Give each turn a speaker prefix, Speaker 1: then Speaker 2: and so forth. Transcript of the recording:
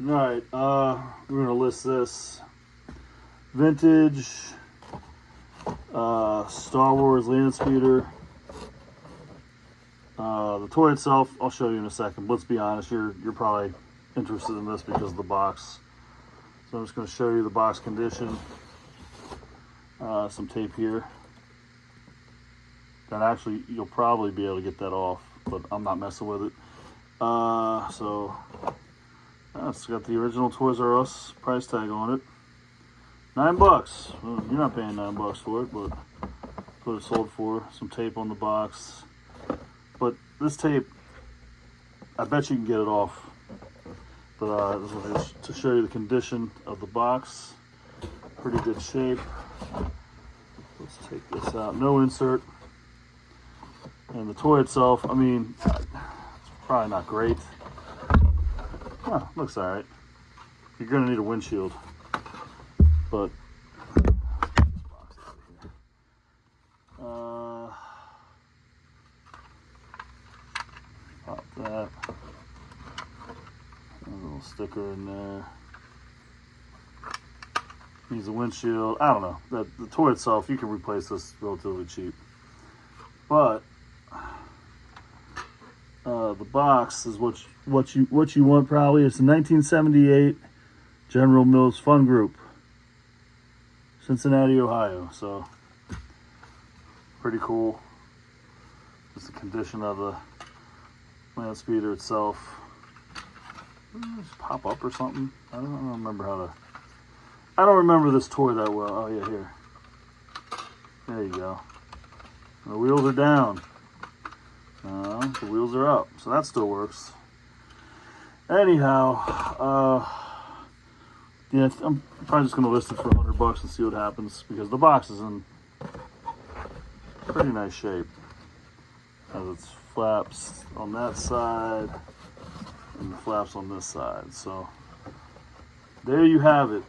Speaker 1: Alright, we're gonna list this vintage Star Wars Landspeeder. The toy itself, I'll show you in a second. Let's be honest, you're probably interested in this because of the box. So I'm just going to show you the box condition. Some tape here. That actually, you'll probably be able to get that off, but I'm not messing with it. So it's got the original Toys R Us price tag on it. $9. Well, you're not paying $9 for it, but that's what it sold for. Some tape on the box. But this tape, I bet you can get it off. But this is just to show you the condition of the box. Pretty good shape. Let's take this out. No insert. And the toy itself, I mean, it's probably not great. Huh, looks alright. You're gonna need a windshield. But pop that. A little sticker in there. Needs a windshield. I don't know. The toy itself, you can replace this relatively cheap. But the box is what you want probably. It's a 1978 General Mills Fun Group, Cincinnati, Ohio. So pretty cool. Just the condition of the Landspeeder itself. Just pop up or something. I don't remember how to. I don't remember this toy that well. Oh yeah, here. There you go. And the wheels are down. The wheels are up, so that still works. Anyhow, yeah, I'm probably just gonna list it for $100 and see what happens because the box is in pretty nice shape. Has its flaps on that side and the flaps on this side. So there you have it.